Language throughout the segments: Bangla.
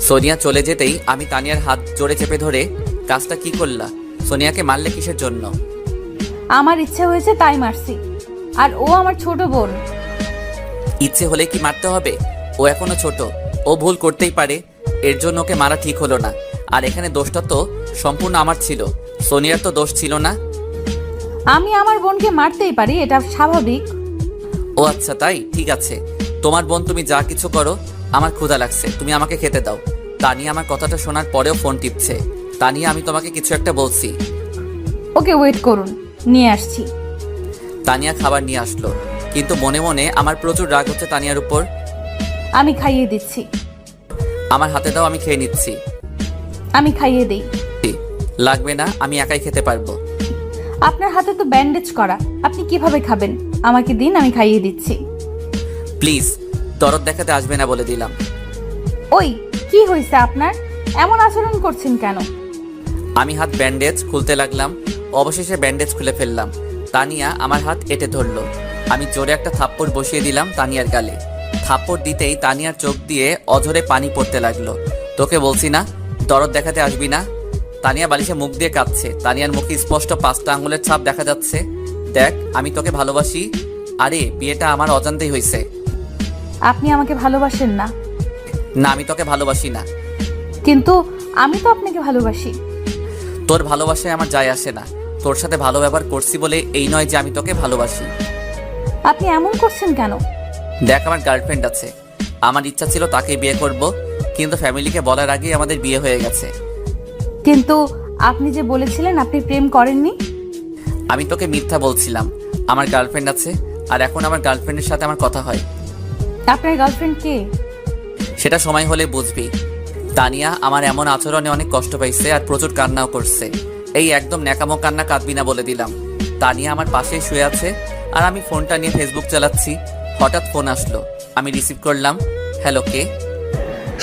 সোনিয়া চলে যেতেই আমি তানিয়ার হাত জোরে চেপে ধরে, কাজটা কি করলা? সোনিয়াকে মারলে কিসের জন্য? আমার ইচ্ছে হয়েছে তাই মারছি। আর ও আমার ছোট বোন। ইচ্ছে হলে কি মারতে হবে? ও এখনো ছোট, ও ভুল করতেই পারে। এর জন্য ওকে মারা ঠিক হলো না। আর এখানে দোষটা তো সম্পূর্ণ আমার ছিল, সোনিয়ার তো দোষ ছিল না। আমি আমার বোনকে মারতেই পারি, এটা স্বাভাবিক। ও আচ্ছা, তাই ঠিক আছে। তোমার বোন, তুমি যা কিছু করো। আমার ক্ষুধা লাগছে, তুমি আমাকে খেতে দাও। তানিয়া আমার কথাটা শোনার পরেও ফোন টিপছে। তানিয়া, আমি তোমাকে কিছু একটা বলছি। ওকে, ওয়েট করুন, নিয়ে আসছি। তানিয়া খাবার নিয়ে আসলো, কিন্তু মনে মনে আমার প্রচুর রাগ হচ্ছে তানিয়ার উপর। আমি খাইয়ে দিচ্ছি। আমার হাতে দাও, আমি খেয়ে নিচ্ছি। আমি খাইয়ে দিই। লাগবে না, আমি একাই খেতে পারবো। আপনার হাতে তো ব্যান্ডেজ করা, আপনি কিভাবে খাবেন? আমাকে দিন, আমি খাইয়ে দিচ্ছি। প্লিজ, দরদ দেখাতে আসবে না বলে দিলাম। ওই, কি হয়েছে আপনার? এমন আচরণ করছেন কেন? আমি হাত ব্যান্ডেজ খুলতে লাগলাম, অবশেষে ব্যান্ডেজ খুলে ফেললাম। তানিয়া আমার হাত এঁটে ধরলো। আমি জোরে একটা থাপ্পড় বসিয়ে দিলাম তানিয়ার গালে। থাপ্পড় দিতেই তানিয়ার চোখ দিয়ে অঝরে পানি পড়তে লাগলো। তোকে বলছি না, দরদ দেখাতে আসবি না? তানিয়া বালিশে মুখ দিয়ে কাঁদছে। তানিয়ার মুখে স্পষ্ট 5টা আঙুলের ছাপ দেখা যাচ্ছে। দেখ, আমি তোকে ভালোবাসি। আরে, বিয়েটা আমার অজান্তেই হয়েছে। আপনি আমাকে ভালোবাসেন না। না, আমি তোকে ভালোবাসি না। কিন্তু আমি তো আপনাকে ভালোবাসি। তোর ভালোবাসায় আমার যায় আসে না। তোর সাথে ভালো ব্যবহার করছি বলে এই নয় যে আমি তোকে ভালোবাসি। আপনি এমন করছেন কেন? দেখ, আমার গার্লফ্রেন্ড আছে। আমার ইচ্ছা ছিল তাকে বিয়ে করব, কিন্তু ফ্যামিলিকে বলার আগেই আমাদের বিয়ে হয়ে গেছে। কিন্তু আপনি যে বলেছিলেন আপনি প্রেম করেননি। আমি তোকে মিথ্যা বলছিলাম। আমার গার্লফ্রেন্ড আছে, আর এখন আমার গার্লফ্রেন্ডের সাথে আমার কথা হয়। আপনার গার্লফ্রেন্ড কে? সেটা সময় হলে বুঝবি। তানিয়া আমার এমন আচরণে অনেক কষ্ট পাইছে আর প্রচুর কান্নাও করছে। এই একদম ন্যাকামো কান্না কাঁদবি না বলে দিলাম। তানিয়া আমার পাশেই শুয়ে আছে, আর আমি ফোনটা নিয়ে ফেসবুক চালাচ্ছি। হঠাৎ ফোন আসলো, আমি রিসিভ করলাম। হ্যালো, কে?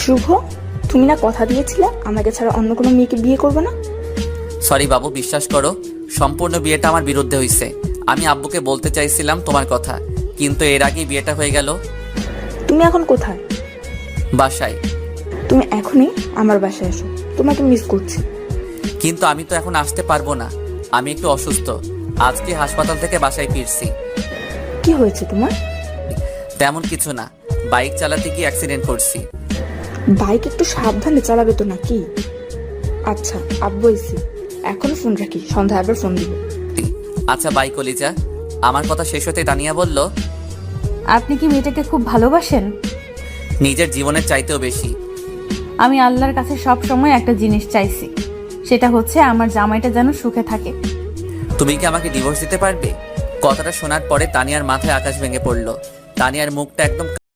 শুভ, তুমি না কথা দিয়েছিলে আমাকে ছাড়া অন্য কোনো মেয়েকে বিয়ে করবে না? সরি বাবু, বিশ্বাস করো, সম্পূর্ণ বিয়েটা আমার বিরুদ্ধে হয়েছে। আমি আব্বুকে বলতে চাইছিলাম তোমার কথা, কিন্তু এর আগেই বিয়েটা হয়ে গেল। তুমি এখন কোথায়? বাসায়। তুমি এখনই আমার বাসায় এসো, তোমাকে মিস করছি। কিন্তু আমি তো এখন আসতে পারবো না, আমি একটু অসুস্থ। আজকে হাসপাতাল থেকে বাসায় ফিরছি। কি হয়েছে তোমার? তেমন কিছু না, বাইক চালাতে গিয়ে অ্যাক্সিডেন্ট করছি। বাইক একটু সাবধানে চালাবে তো নাকি? আচ্ছা, আব্বু এসি, এখন ফোন রাখি, সন্ধ্যায় আবার ফোন দিব। আচ্ছা, বাই কলিজা। আমার কথা শেষ হতে তানিয়া বলল, আপনি কি মেয়েটাকে খুব ভালোবাসেন? নিজের জীবনের চাইতেও বেশি। আমি আল্লাহর কাছে সব সময় একটা জিনিস চাইছি, সেটা হচ্ছে আমার জামাইটা যেন সুখে থাকে। তুমি কি আমাকে ডিভোর্স দিতে পারবে? কথাটা শোনার পরে তানিয়ার মাথায় আকাশ ভেঙে পড়ল। তানিয়ার মুখটা একদম